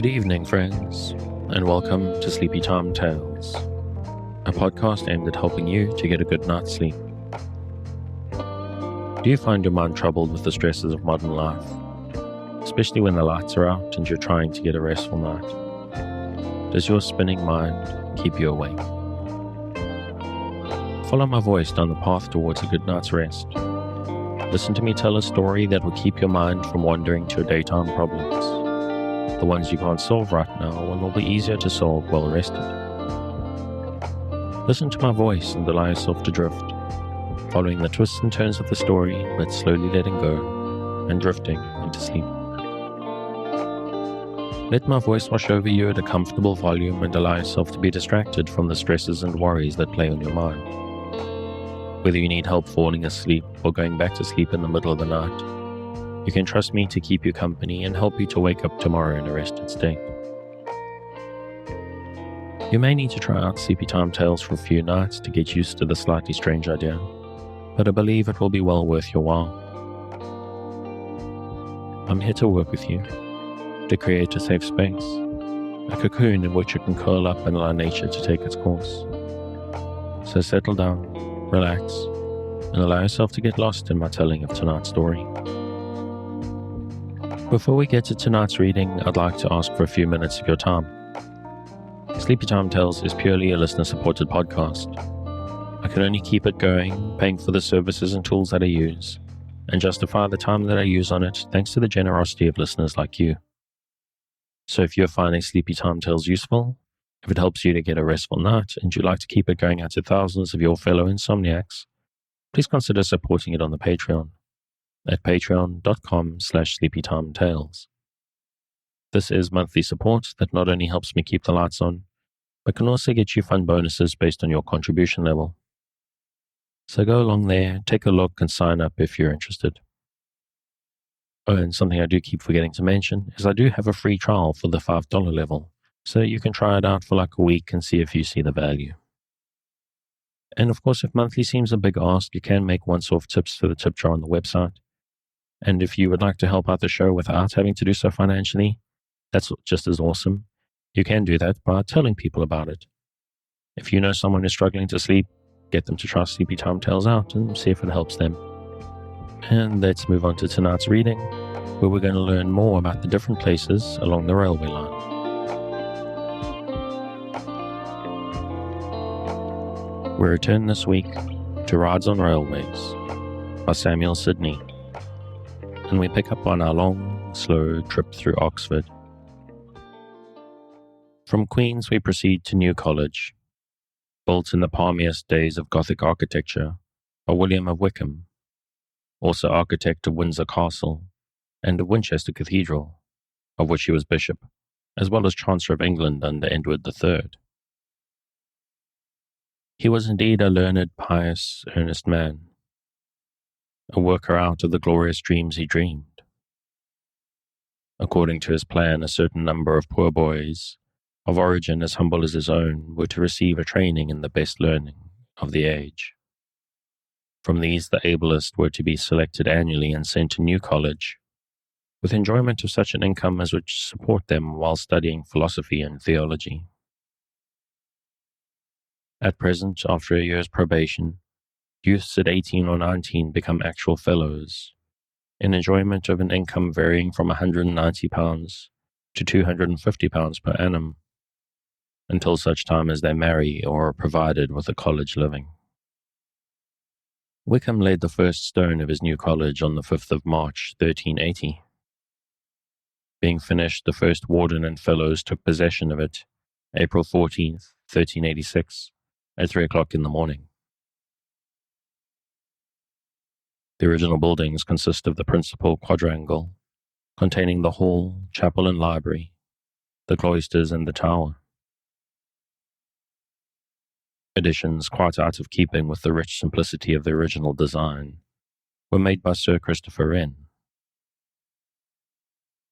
Good evening, friends, and welcome to Sleepy Time Tales, a podcast aimed at helping you to get a good night's sleep. Do you find your mind troubled with the stresses of modern life, especially when the lights are out and you're trying to get a restful night? Does your spinning mind keep you awake? Follow my voice down the path towards a good night's rest. Listen to me tell a story that will keep your mind from wandering to your daytime problems. The ones you can't solve right now and will be easier to solve well rested. Listen to my voice and allow yourself to drift, following the twists and turns of the story, but slowly letting go and drifting into sleep. Let my voice wash over you at a comfortable volume and allow yourself to be distracted from the stresses and worries that play on your mind. Whether you need help falling asleep or going back to sleep in the middle of the night, you can trust me to keep you company and help you to wake up tomorrow in a rested state. You may need to try out Sleepy Time Tales for a few nights to get used to the slightly strange idea, but I believe it will be well worth your while. I'm here to work with you, to create a safe space, a cocoon in which you can curl up and allow nature to take its course. So settle down, relax, and allow yourself to get lost in my telling of tonight's story. Before we get to tonight's reading, I'd like to ask for a few minutes of your time. Sleepy Time Tales is purely a listener-supported podcast. I can only keep it going, paying for the services and tools that I use, and justify the time that I use on it thanks to the generosity of listeners like you. So if you're finding Sleepy Time Tales useful, if it helps you to get a restful night, and you'd like to keep it going out to thousands of your fellow insomniacs, please consider supporting it on the Patreon at patreon.com/sleepytimetales. This is monthly support that not only helps me keep the lights on, but can also get you fun bonuses based on your contribution level. So go along there, take a look, and sign up if you're interested. Oh, and something I do keep forgetting to mention is I do have a free trial for the $5 level, so you can try it out for like a week and see if you see the value. And of course, if monthly seems a big ask, you can make once-off tips to the tip jar on the website. And if you would like to help out the show without having to do so financially, that's just as awesome. You can do that by telling people about it. If you know someone who's struggling to sleep, get them to try Sleepy Time Tales out and see if it helps them. And let's move on to tonight's reading, where we're going to learn more about the different places along the railway line. We return this week to Rides on Railways by Sidney, and we pick up on our long, slow trip through Oxford. From Queen's we proceed to New College, built in the palmiest days of Gothic architecture by William of Wykeham, also architect of Windsor Castle and of Winchester Cathedral, of which he was bishop, as well as Chancellor of England under Edward III. He was indeed a learned, pious, earnest man, a worker out of the glorious dreams he dreamed. According to his plan, a certain number of poor boys, of origin as humble as his own, were to receive a training in the best learning of the age. From these, the ablest were to be selected annually and sent to New College, with enjoyment of such an income as would support them while studying philosophy and theology. At present, after a year's probation, youths at 18 or 19 become actual fellows, in enjoyment of an income varying from £190 to £250 per annum, until such time as they marry or are provided with a college living. Wykeham laid the first stone of his new college on the 5th of March, 1380. Being finished, the first warden and fellows took possession of it, April 14th, 1386, at 3 o'clock in the morning. The original buildings consist of the principal quadrangle, containing the hall, chapel and library, the cloisters and the tower. Additions, quite out of keeping with the rich simplicity of the original design, were made by Sir Christopher Wren.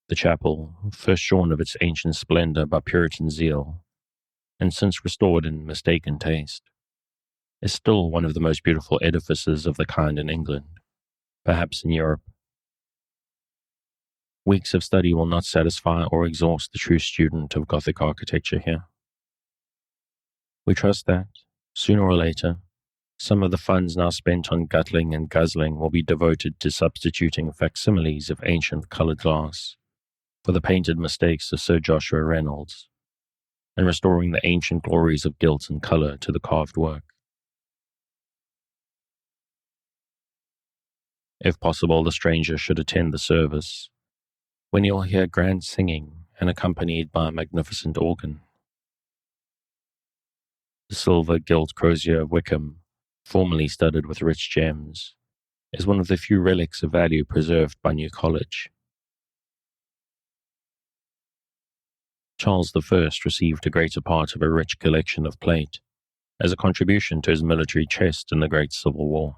The chapel, first shorn of its ancient splendour by Puritan zeal, and since restored in mistaken taste, is still one of the most beautiful edifices of the kind in England, perhaps in Europe. Weeks of study will not satisfy or exhaust the true student of Gothic architecture here. We trust that, sooner or later, some of the funds now spent on guttling and guzzling will be devoted to substituting facsimiles of ancient colored glass for the painted mistakes of Sir Joshua Reynolds, and restoring the ancient glories of gilt and color to the carved work. If possible, the stranger should attend the service, when you'll hear grand singing and accompanied by a magnificent organ. The silver gilt crozier of Wickham, formerly studded with rich gems, is one of the few relics of value preserved by New College. Charles I received a greater part of a rich collection of plate as a contribution to his military chest in the Great Civil War.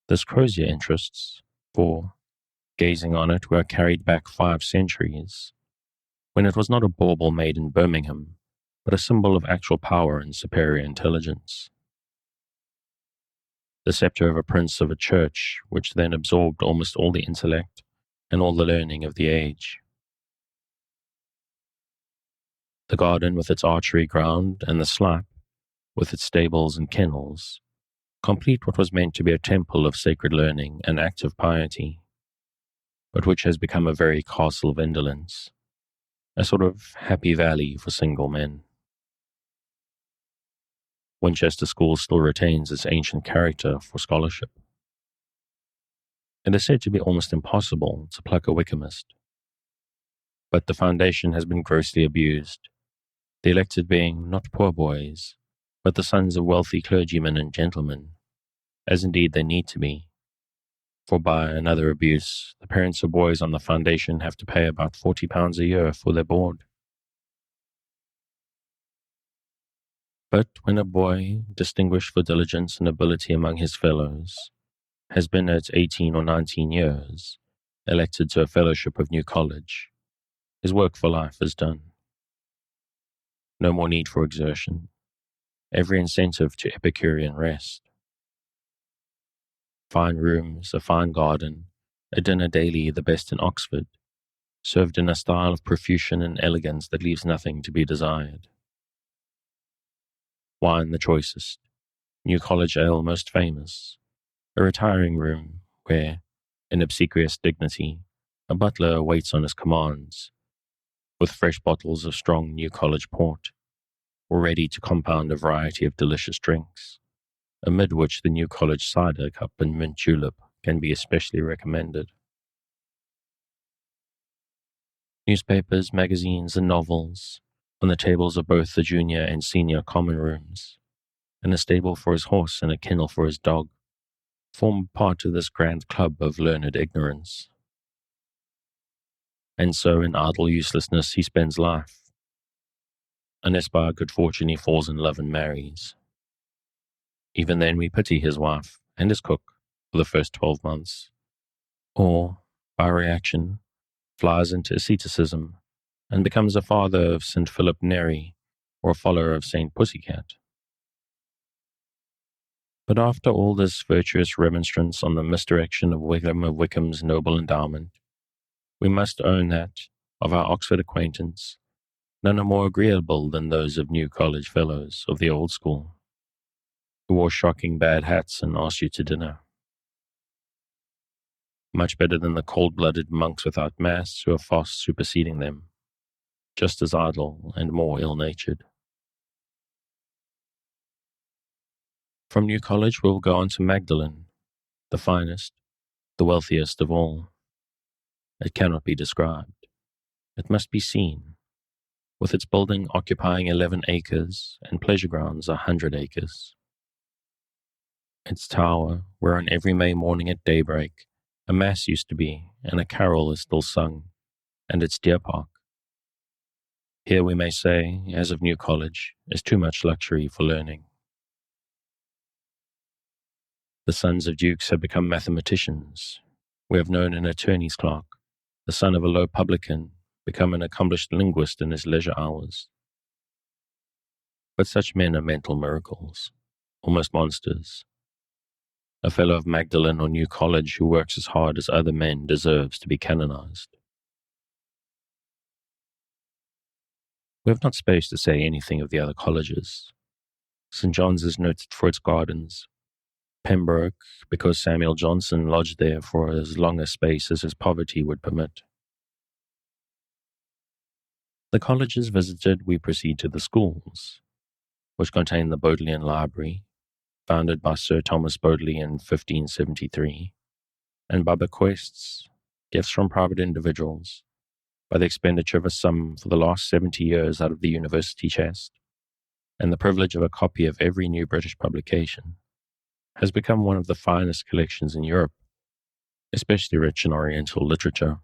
This crozier interests, for, gazing on it, we are carried back 5 centuries, when it was not a bauble made in Birmingham, but a symbol of actual power and superior intelligence. The scepter of a prince of a church which then absorbed almost all the intellect and all the learning of the age. The garden with its archery ground and the slap, with its stables and kennels, complete what was meant to be a temple of sacred learning and active piety, but which has become a very castle of indolence, a sort of happy valley for single men. Winchester School still retains its ancient character for scholarship. It is said to be almost impossible to pluck a Wickhamist, but the foundation has been grossly abused, the elected being not poor boys, but the sons of wealthy clergymen and gentlemen, as indeed they need to be, for by another abuse, the parents of boys on the foundation have to pay about £40 a year for their board. But when a boy, distinguished for diligence and ability among his fellows, has been at 18 or 19 years, elected to a fellowship of New College, his work for life is done. No more need for exertion, every incentive to Epicurean rest. Fine rooms, a fine garden, a dinner daily the best in Oxford, served in a style of profusion and elegance that leaves nothing to be desired. Wine the choicest, New College ale most famous, a retiring room where, in obsequious dignity, a butler waits on his commands, with fresh bottles of strong New College port, or ready to compound a variety of delicious drinks, amid which the New College cider cup and mint julep can be especially recommended. Newspapers, magazines, and novels, on the tables of both the junior and senior common rooms, and a stable for his horse and a kennel for his dog, form part of this grand club of learned ignorance. And so in idle uselessness he spends life, unless by good fortune he falls in love and marries. Even then we pity his wife and his cook for the first 12 months, or, by reaction, flies into asceticism and becomes a father of St. Philip Neri or a follower of St. Pussycat. But after all this virtuous remonstrance on the misdirection of Wickham's noble endowment, we must own that, of our Oxford acquaintance, none are more agreeable than those of New College fellows of the old school, who wore shocking bad hats and asked you to dinner. Much better than the cold-blooded monks without mass who are fast superseding them, just as idle and more ill-natured. From New College we'll go on to Magdalen, the finest, the wealthiest of all. It cannot be described. It must be seen, with its building occupying 11 acres and pleasure grounds 100 acres. Its tower, where on every May morning at daybreak a mass used to be and a carol is still sung, and its deer park. Here we may say, as of New College, is too much luxury for learning. The sons of dukes have become mathematicians. We have known an attorney's clerk, the son of a low publican, become an accomplished linguist in his leisure hours. But such men are mental miracles, almost monsters. A fellow of Magdalen or New College who works as hard as other men deserves to be canonized. We have not space to say anything of the other colleges. St. John's is noted for its gardens. Pembroke, because Samuel Johnson lodged there for as long a space as his poverty would permit. The colleges visited, we proceed to the schools, which contain the Bodleian Library, founded by Sir Thomas Bodley in 1573, and by bequests, gifts from private individuals, by the expenditure of a sum for the last 70 years out of the university chest, and the privilege of a copy of every new British publication, has become one of the finest collections in Europe, especially rich in Oriental literature.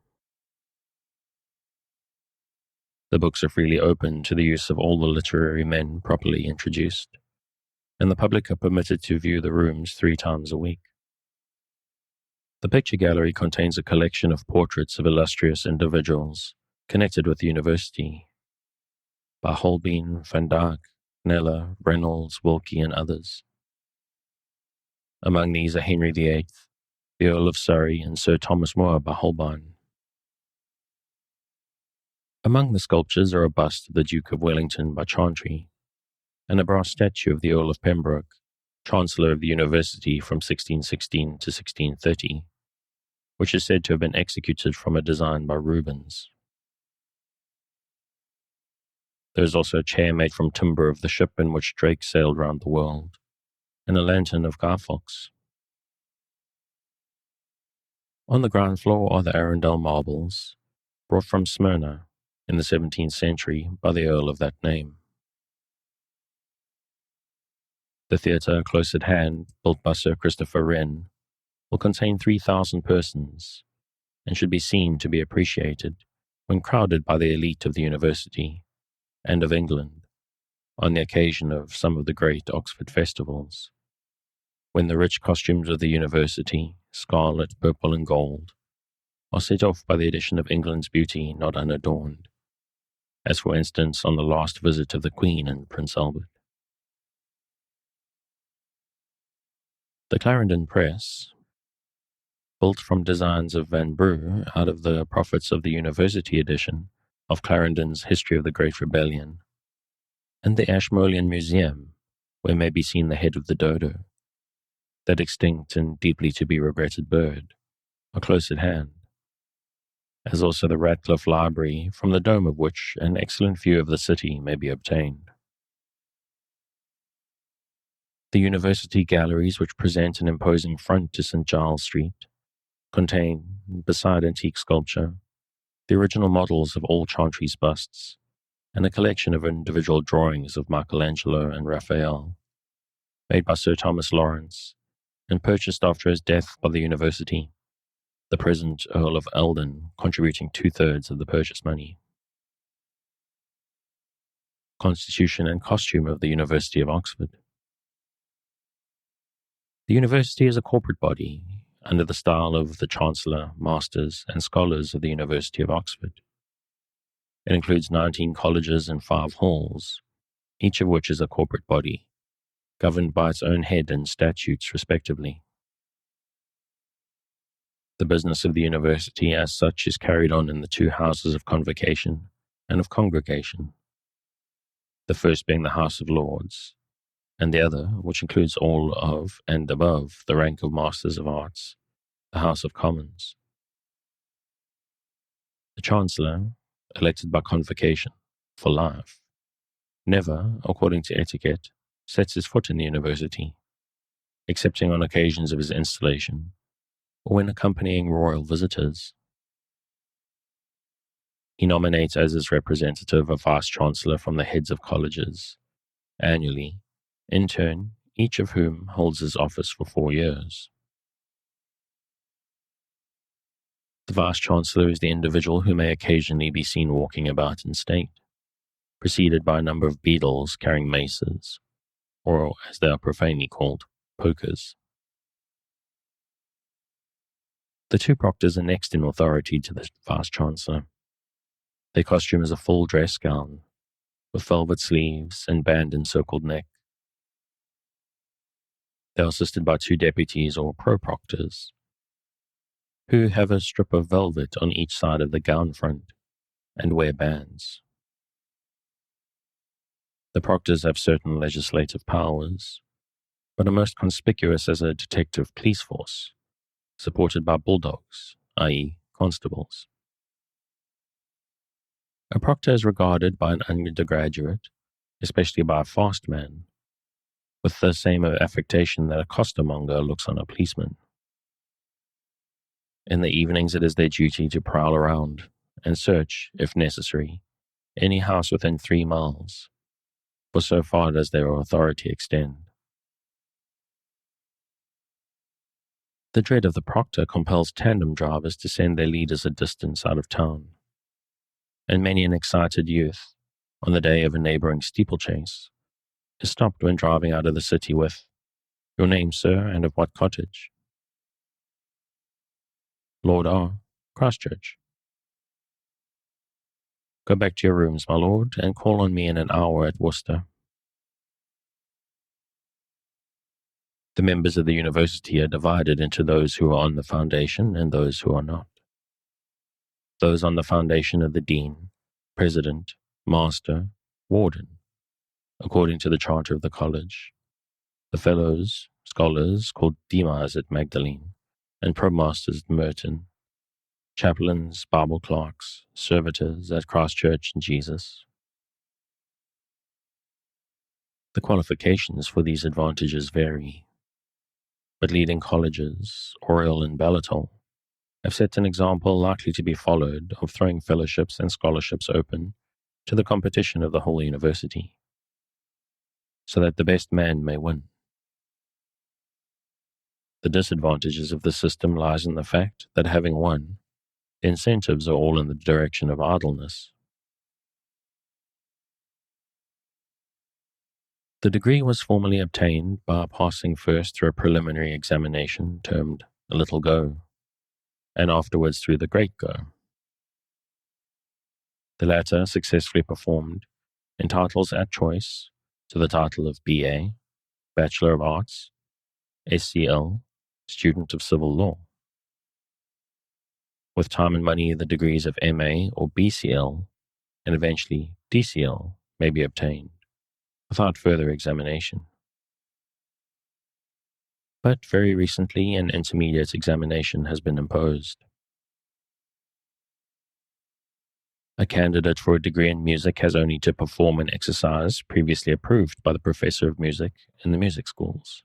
The books are freely open to the use of all the literary men properly introduced, and the public are permitted to view the rooms 3 times a week. The picture gallery contains a collection of portraits of illustrious individuals connected with the university, by Holbein, Van Dyck, Kneller, Reynolds, Wilkie, and others. Among these are Henry VIII, the Earl of Surrey, and Sir Thomas Moya by Holbein. Among the sculptures are a bust of the Duke of Wellington by Chantry, and a brass statue of the Earl of Pembroke, Chancellor of the University from 1616 to 1630, which is said to have been executed from a design by Rubens. There is also a chair made from timber of the ship in which Drake sailed round the world, and a lantern of Guy Fawkes. On the ground floor are the Arundel marbles, brought from Smyrna in the 17th century by the Earl of that name. The theatre, close at hand, built by Sir Christopher Wren, will contain 3,000 persons, and should be seen to be appreciated when crowded by the elite of the university and of England on the occasion of some of the great Oxford festivals, when the rich costumes of the university, scarlet, purple, and gold, are set off by the addition of England's beauty not unadorned, as for instance on the last visit of the Queen and Prince Albert. The Clarendon Press, built from designs of Van Brugh out of the profits of the university edition of Clarendon's History of the Great Rebellion, and the Ashmolean Museum, where may be seen the head of the dodo, that extinct and deeply to be regretted bird, are close at hand, as also the Radcliffe Library, from the dome of which an excellent view of the city may be obtained. The university galleries, which present an imposing front to St. Giles Street, contain, beside antique sculpture, the original models of all Chantry's busts, and a collection of individual drawings of Michelangelo and Raphael, made by Sir Thomas Lawrence, and purchased after his death by the university, the present Earl of Eldon contributing 2/3 of the purchase money. Constitution and costume of the University of Oxford. The university is a corporate body, under the style of the Chancellor, Masters, and Scholars of the University of Oxford. It includes 19 colleges and 5 halls, each of which is a corporate body, governed by its own head and statutes respectively. The business of the university as such is carried on in the 2 houses of convocation and of congregation, the first being the House of Lords, and the other, which includes all of and above the rank of Masters of Arts, the House of Commons. The Chancellor, elected by convocation for life, never, according to etiquette, sets his foot in the university, excepting on occasions of his installation or when accompanying royal visitors. He nominates as his representative a vice-chancellor from the heads of colleges, annually, in turn, each of whom holds his office for 4 years. The vice-chancellor is the individual who may occasionally be seen walking about in state, preceded by a number of beadles carrying maces, or, as they are profanely called, pokers. The 2 proctors are next in authority to the vice-chancellor. Their costume is a full dress gown, with velvet sleeves and band-encircled neck. They are assisted by 2 deputies or pro-proctors, who have a strip of velvet on each side of the gown front and wear bands. The proctors have certain legislative powers, but are most conspicuous as a detective police force, supported by bulldogs, i.e. constables. A proctor is regarded by an undergraduate, especially by a fast man, with the same affectation that a costermonger looks on a policeman. In the evenings it is their duty to prowl around and search, if necessary, any house within 3 miles, for so far does their authority extend. The dread of the proctor compels tandem drivers to send their leaders a distance out of town, and many an excited youth, on the day of a neighboring steeplechase, is stopped when driving out of the city with, "Your name, sir, and of what cottage?" "Lord R., Christchurch." "Go back to your rooms, my lord, and call on me in an hour at Worcester." The members of the university are divided into those who are on the foundation and those who are not. Those on the foundation are the dean, president, master, warden, according to the charter of the college. The fellows, scholars, called demas at Magdalene, and probmasters at Merton, chaplains, Bible clerks, servitors at Christchurch and Jesus. The qualifications for these advantages vary, but leading colleges, Oriel and Ballitol, have set an example likely to be followed of throwing fellowships and scholarships open to the competition of the whole university, so that the best man may win. The disadvantages of the system lies in the fact that having won, the incentives are all in the direction of idleness. The degree was formally obtained by passing first through a preliminary examination termed a little go, and afterwards through the great go. The latter, successfully performed, entitles at choice to the title of BA, Bachelor of Arts, SCL, Student of Civil Law. With time and money, the degrees of MA or BCL, and eventually DCL, may be obtained, without further examination. But very recently an intermediate examination has been imposed. A candidate for a degree in music has only to perform an exercise previously approved by the professor of music in the music schools.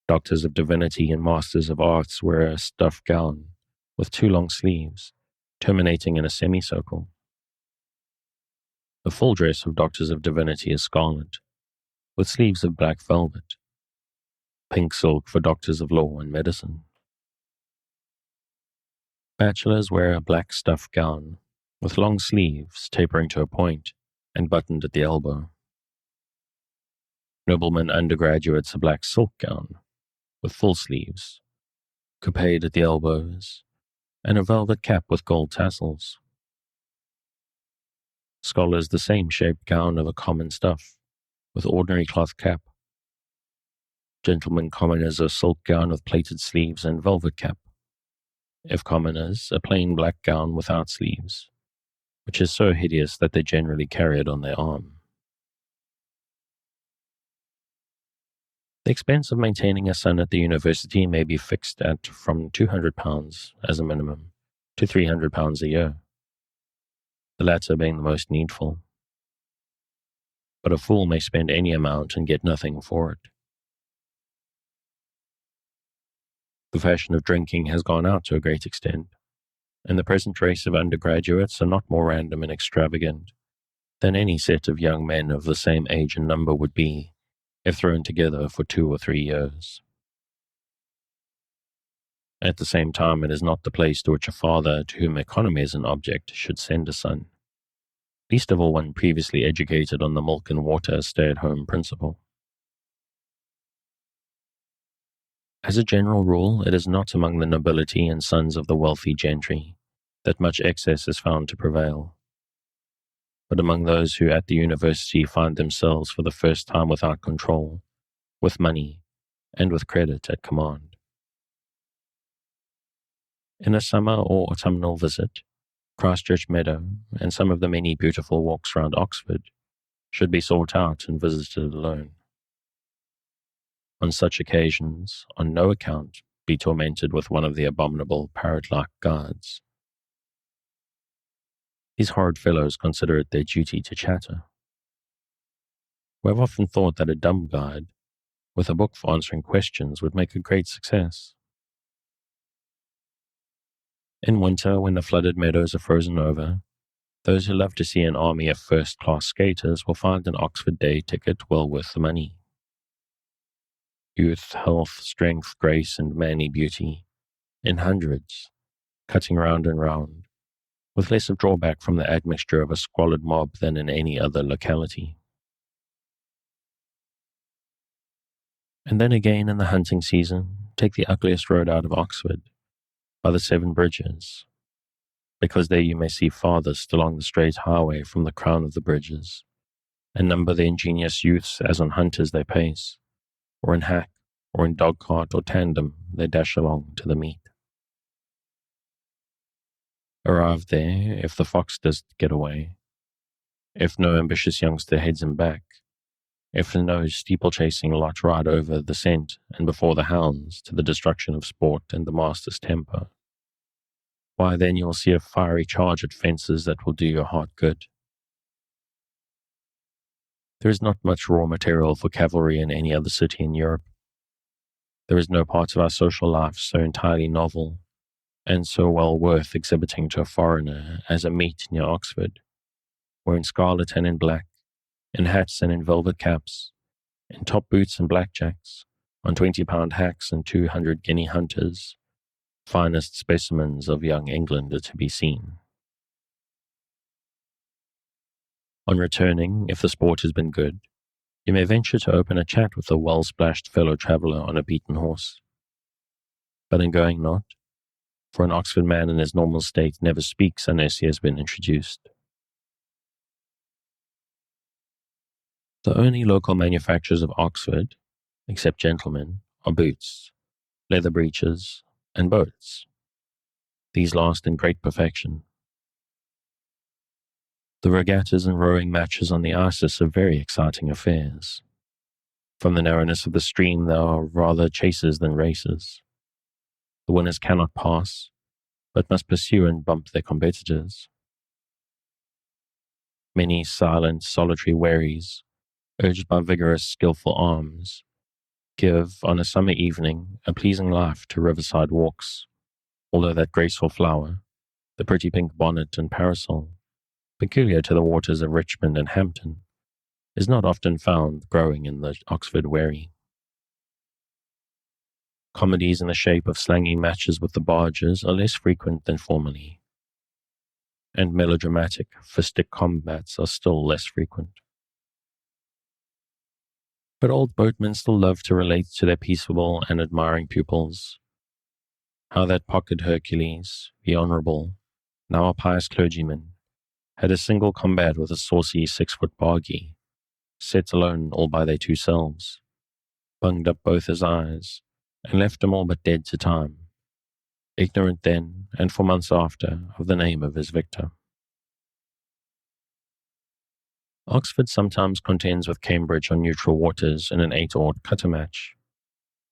Doctors of Divinity and Masters of Arts wear a stuff gown with 2 long sleeves, terminating in a semicircle. The full dress of Doctors of Divinity is scarlet, with sleeves of black velvet, pink silk for Doctors of Law and Medicine. Bachelors wear a black stuff gown, with long sleeves tapering to a point and buttoned at the elbow. Noblemen undergraduates a black silk gown, with full sleeves, couped at the elbows, and a velvet cap with gold tassels. Scholars the same shaped gown of a common stuff, with ordinary cloth cap. Gentlemen commoners a silk gown with plated sleeves and velvet cap. If commoners, a plain black gown without sleeves, which is so hideous that they generally carry it on their arm. The expense of maintaining a son at the university may be fixed at from £200 as a minimum to £300 a year, the latter being the most needful. But a fool may spend any amount and get nothing for it. The fashion of drinking has gone out to a great extent, and the present race of undergraduates are not more random and extravagant than any set of young men of the same age and number would be if thrown together for 2 or 3 years. At the same time, it is not the place to which a father to whom economy is an object should send a son, least of all one previously educated on the milk and water stay-at-home principle. As a general rule, it is not among the nobility and sons of the wealthy gentry that much excess is found to prevail, but among those who at the university find themselves for the first time without control, with money, and with credit at command. In a summer or autumnal visit, Christchurch Meadow and some of the many beautiful walks round Oxford should be sought out and visited alone. On such occasions, on no account be tormented with one of the abominable parrot-like guards. These horrid fellows consider it their duty to chatter. We have often thought that a dumb guide, with a book for answering questions, would make a great success. In winter, when the flooded meadows are frozen over, those who love to see an army of first-class skaters will find an Oxford day ticket well worth the money. Youth, health, strength, grace, and manly beauty, in hundreds, cutting round and round, with less of drawback from the admixture of a squalid mob than in any other locality. And then again in the hunting season, take the ugliest road out of Oxford, by the 7 Bridges, because there you may see farthest along the straight highway from the crown of the bridges, and number the ingenious youths as on hunters they pace, or in hack, or in dog-cart or tandem they dash along to the meet. Arrived there, if the fox does get away, if no ambitious youngster heads him back, if no steeple-chasing lot ride over the scent and before the hounds to the destruction of sport and the master's temper, why then you'll see a fiery charge at fences that will do your heart good. There is not much raw material for cavalry in any other city in Europe. There is no part of our social life so entirely novel and so well worth exhibiting to a foreigner as a meet near Oxford, where in scarlet and in black, in hats and in velvet caps, in top boots and blackjacks, on 20-pound hacks and 200 guinea hunters, finest specimens of young England are to be seen. On returning, if the sport has been good, you may venture to open a chat with a well-splashed fellow traveller on a beaten horse. But in going not, for an Oxford man in his normal state never speaks unless he has been introduced. The only local manufacturers of Oxford, except gentlemen, are boots, leather breeches, and boats. These last in great perfection. The regattas and rowing matches on the Isis are very exciting affairs. From the narrowness of the stream, they are rather chases than races. The winners cannot pass, but must pursue and bump their competitors. Many silent, solitary wherries, urged by vigorous, skillful arms, give, on a summer evening, a pleasing life to riverside walks, although that graceful flower, the pretty pink bonnet and parasol, peculiar to the waters of Richmond and Hampton, is not often found growing in the Oxford wherry. Comedies in the shape of slanging matches with the barges are less frequent than formerly, and melodramatic, fistic combats are still less frequent. But old boatmen still love to relate to their peaceable and admiring pupils how that pocket Hercules, the honourable, now a pious clergyman, had a single combat with a saucy 6-foot bargy, set alone all by their 2 selves, bunged up both his eyes, and left him all but dead to time, ignorant then, and for months after, of the name of his victor. Oxford sometimes contends with Cambridge on neutral waters in an 8-oared cutter match,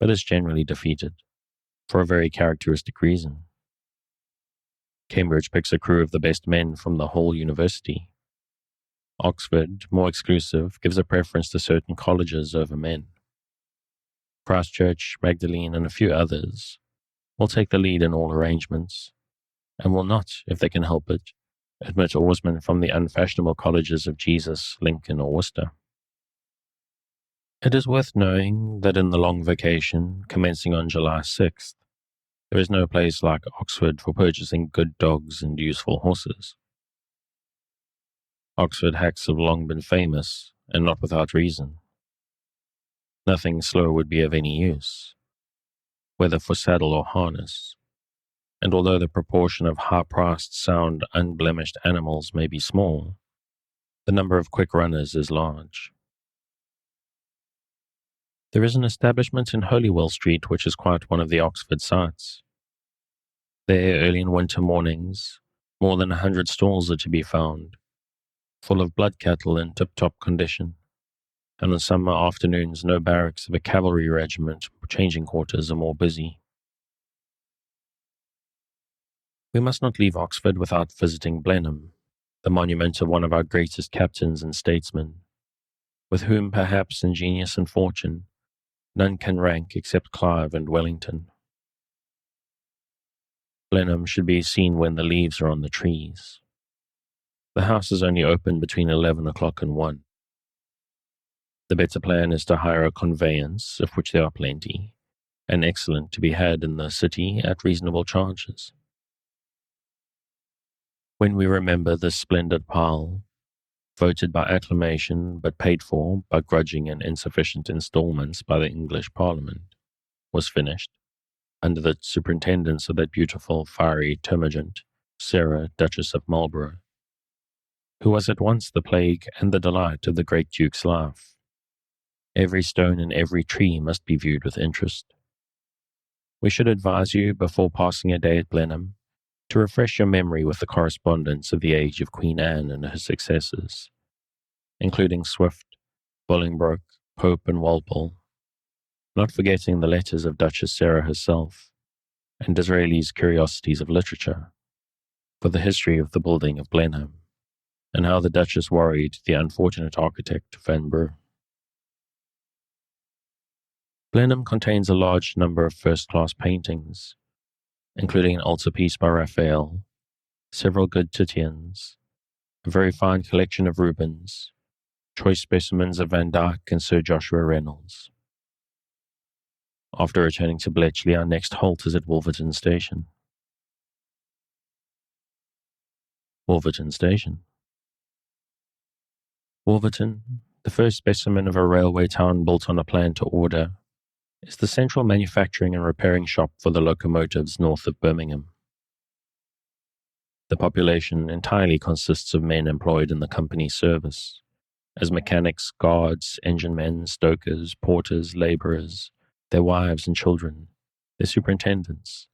but is generally defeated, for a very characteristic reason. Cambridge picks a crew of the best men from the whole university. Oxford, more exclusive, gives a preference to certain colleges over men. Christchurch, Magdalene, and a few others will take the lead in all arrangements, and will not, if they can help it, admit oarsmen from the unfashionable colleges of Jesus, Lincoln, or Worcester. It is worth knowing that in the long vacation, commencing on July 6th, there is no place like Oxford for purchasing good dogs and useful horses. Oxford hacks have long been famous, and not without reason. Nothing slow would be of any use, whether for saddle or harness, and although the proportion of high-priced, sound, unblemished animals may be small, the number of quick runners is large. There is an establishment in Holywell Street which is quite one of the Oxford sights. There, early in winter mornings, more than 100 stalls are to be found, full of blood cattle in tip-top condition, and on summer afternoons no barracks of a cavalry regiment or changing quarters are more busy. We must not leave Oxford without visiting Blenheim, the monument of one of our greatest captains and statesmen, with whom perhaps in genius and fortune none can rank except Clive and Wellington. Blenheim should be seen when the leaves are on the trees. The house is only open between 11 o'clock and 1. The better plan is to hire a conveyance, of which there are plenty, and excellent to be had in the city at reasonable charges. When we remember this splendid pile, voted by acclamation but paid for by grudging and insufficient instalments by the English Parliament, was finished, under the superintendence of that beautiful, fiery termagant, Sarah, Duchess of Marlborough, who was at once the plague and the delight of the great Duke's life. Every stone and every tree must be viewed with interest. We should advise you, before passing a day at Blenheim, to refresh your memory with the correspondence of the age of Queen Anne and her successors, including Swift, Bolingbroke, Pope, and Walpole, not forgetting the letters of Duchess Sarah herself, and Disraeli's Curiosities of Literature, for the history of the building of Blenheim, and how the Duchess worried the unfortunate architect Vanbrugh. Blenheim contains a large number of first-class paintings, including an altarpiece by Raphael, several good Titians, a very fine collection of Rubens, choice specimens of Van Dyck and Sir Joshua Reynolds. After returning to Bletchley, our next halt is at Wolverton Station. Wolverton Station. Wolverton, the first specimen of a railway town built on a plan to order, is the central manufacturing and repairing shop for the locomotives north of Birmingham. The population entirely consists of men employed in the company's service, as mechanics, guards, enginemen, stokers, porters, labourers, their wives and children, their superintendents,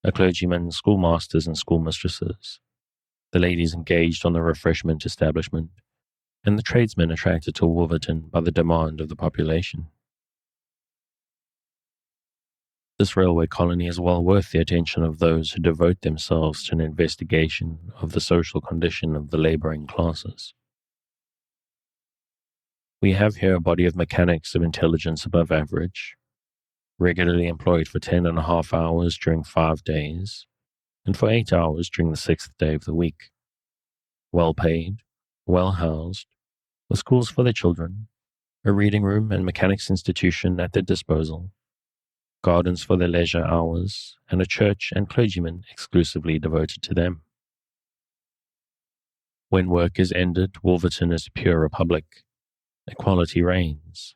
a clergyman, schoolmasters and schoolmistresses, the ladies engaged on the refreshment establishment, and the tradesmen attracted to Wolverton by the demand of the population. This railway colony is well worth the attention of those who devote themselves to an investigation of the social condition of the labouring classes. We have here a body of mechanics of intelligence above average, regularly employed for 10.5 hours during 5 days, and for 8 hours during the 6th day of the week, well paid, well housed, with schools for their children, a reading room and mechanics institution at their disposal, gardens for their leisure hours, and a church and clergymen exclusively devoted to them. When work is ended, Wolverton is a pure republic. Equality reigns.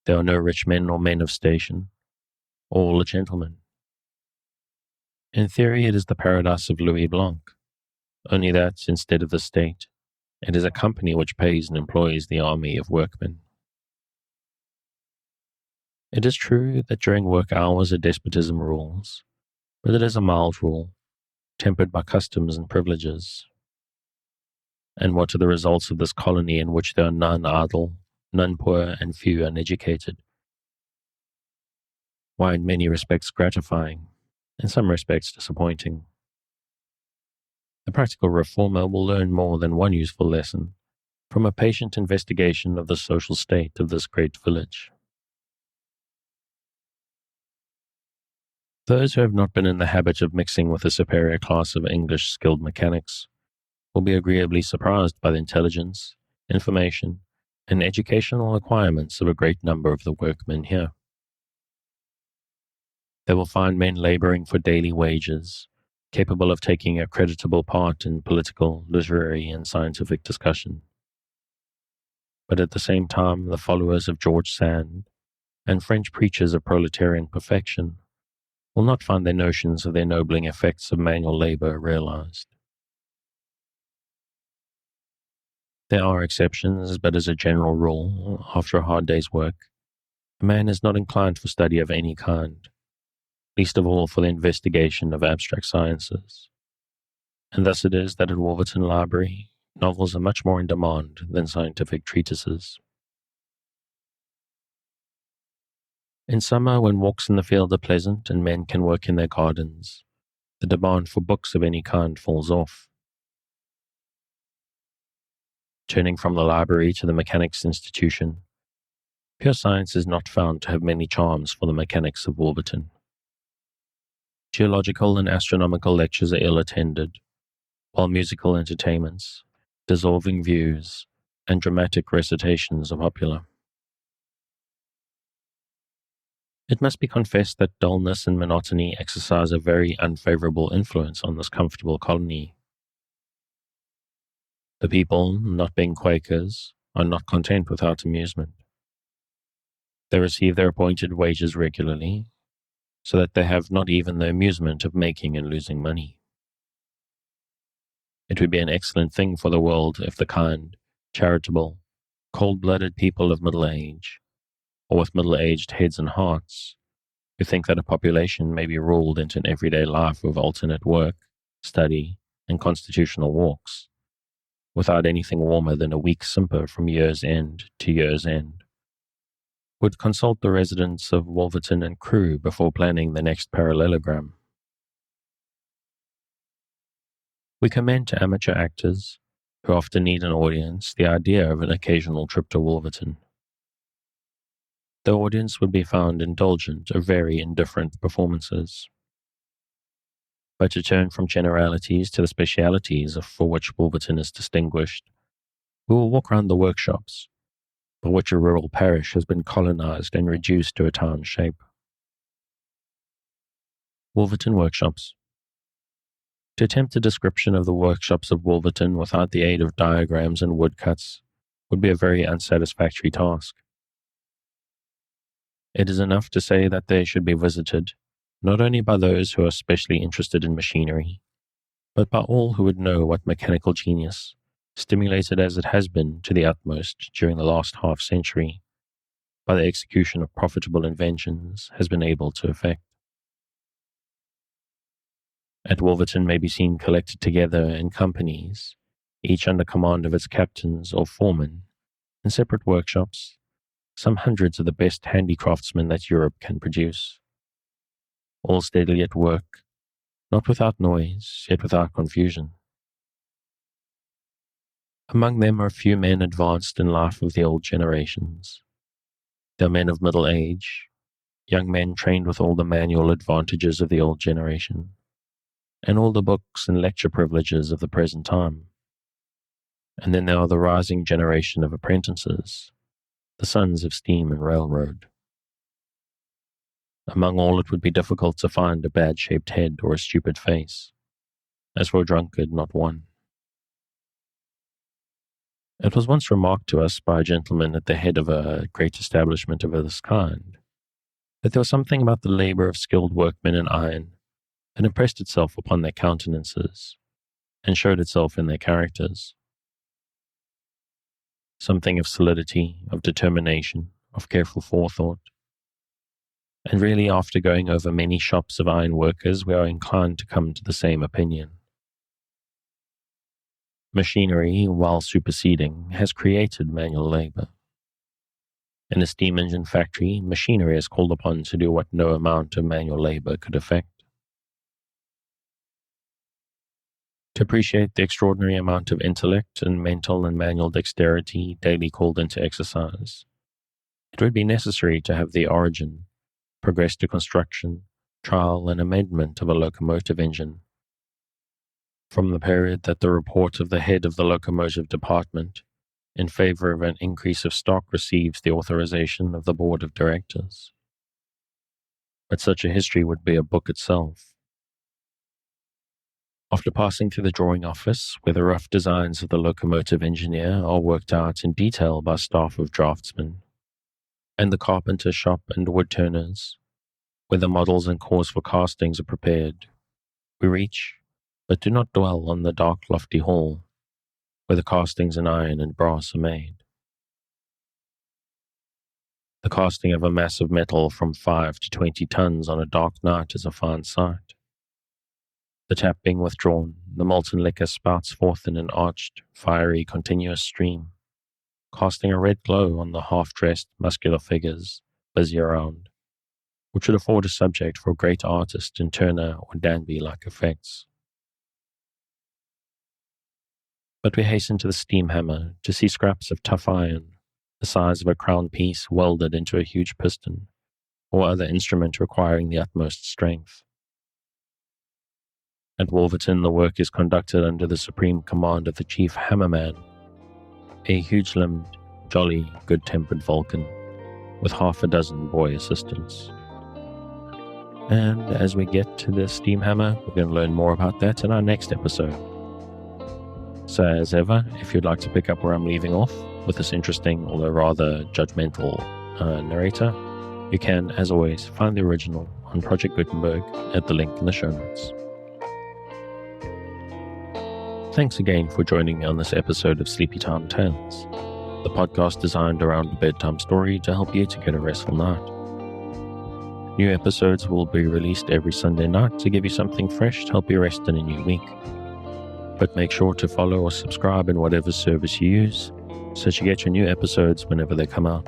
There are no rich men or men of station, all are gentlemen. In theory, it is the paradise of Louis Blanc, only that, instead of the state, it is a company which pays and employs the army of workmen. It is true that during work hours a despotism rules, but it is a mild rule, tempered by customs and privileges. And what are the results of this colony in which there are none idle, none poor, and few uneducated? Why, in many respects gratifying, in some respects disappointing. The practical reformer will learn more than one useful lesson from a patient investigation of the social state of this great village. Those who have not been in the habit of mixing with the superior class of English skilled mechanics will be agreeably surprised by the intelligence, information, and educational acquirements of a great number of the workmen here. They will find men labouring for daily wages, capable of taking a creditable part in political, literary, and scientific discussion. But at the same time, the followers of George Sand and French preachers of proletarian perfection will not find their notions of the ennobling effects of manual labour realized. There are exceptions, but as a general rule, after a hard day's work, A man is not inclined for study of any kind, least of all for the investigation of abstract sciences. And thus it is that at Wolverton Library, novels are much more in demand than scientific treatises. In summer, when walks in the field are pleasant and men can work in their gardens, the demand for books of any kind falls off. Turning from the library to the mechanics institution, pure science is not found to have many charms for the mechanics of Wolverton. Geological and astronomical lectures are ill attended, while musical entertainments, dissolving views, and dramatic recitations are popular. It must be confessed that dullness and monotony exercise a very unfavorable influence on this comfortable colony. The people, not being Quakers, are not content without amusement. They receive their appointed wages regularly, so that they have not even the amusement of making and losing money. It would be an excellent thing for the world if the kind, charitable, cold-blooded people of middle age, or with middle-aged heads and hearts, who think that a population may be ruled into an everyday life of alternate work, study, and constitutional walks, without anything warmer than a weak simper from year's end to year's end, would consult the residents of Wolverton and Crewe before planning the next parallelogram. We commend to amateur actors, who often need an audience, the idea of an occasional trip to Wolverton. The audience would be found indulgent of very indifferent performances. But to turn from generalities to the specialities for which Wolverton is distinguished, we will walk round the workshops, by which a rural parish has been colonized and reduced to a town shape. Wolverton Workshops. To attempt a description of the workshops of Wolverton without the aid of diagrams and woodcuts would be a very unsatisfactory task. It is enough to say that they should be visited, not only by those who are specially interested in machinery, but by all who would know what mechanical genius, stimulated as it has been to the utmost during the last half-century, by the execution of profitable inventions, has been able to effect. At Wolverton may be seen collected together in companies, each under command of its captains or foremen, in separate workshops, some hundreds of the best handicraftsmen that Europe can produce, all steadily at work, not without noise, yet without confusion. Among them are a few men advanced in life of the old generations. They are men of middle age, young men trained with all the manual advantages of the old generation, and all the books and lecture privileges of the present time. And then there are the rising generation of apprentices, the sons of steam and railroad. Among all, it would be difficult to find a bad-shaped head or a stupid face. As for a drunkard, not one. It was once remarked to us by a gentleman at the head of a great establishment of this kind, that there was something about the labor of skilled workmen in iron that impressed itself upon their countenances, and showed itself in their characters. Something of solidity, of determination, of careful forethought. And really, after going over many shops of iron workers, we are inclined to come to the same opinion. Machinery, while superseding, has created manual labor. In a steam engine factory, machinery is called upon to do what no amount of manual labor could effect. To appreciate the extraordinary amount of intellect and mental and manual dexterity daily called into exercise, it would be necessary to have the origin, progress to construction, trial, and amendment of a locomotive engine, from the period that the report of the head of the locomotive department in favor of an increase of stock receives the authorization of the board of directors. But such a history would be a book itself. After passing through the drawing office, where the rough designs of the locomotive engineer are worked out in detail by staff of draftsmen, and the carpenter shop and wood turners, where the models and cores for castings are prepared, we reach, but do not dwell on the dark lofty hall, where the castings in iron and brass are made. The casting of a mass of metal from 5 to 20 tons on a dark night is a fine sight. The tap being withdrawn, the molten liquor spouts forth in an arched, fiery, continuous stream, casting a red glow on the half-dressed, muscular figures busy around, which would afford a subject for a great artist in Turner or Danby-like effects. But we hasten to the steam hammer to see scraps of tough iron, the size of a crown piece welded into a huge piston, or other instrument requiring the utmost strength. At Wolverton, the work is conducted under the supreme command of the chief hammerman, a huge-limbed, jolly, good-tempered Vulcan, with half a dozen boy assistants. And as we get to the steam hammer, we're going to learn more about that in our next episode. So as ever, if you'd like to pick up where I'm leaving off with this interesting, although rather judgmental narrator, you can, as always, find the original on Project Gutenberg at the link in the show notes. Thanks again for joining me on this episode of Sleepy Time Tales, the podcast designed around a bedtime story to help you to get a restful night. New episodes will be released every Sunday night to give you something fresh to help you rest in a new week. But make sure to follow or subscribe in whatever service you use, so that you get your new episodes whenever they come out.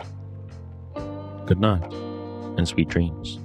Good night, and sweet dreams.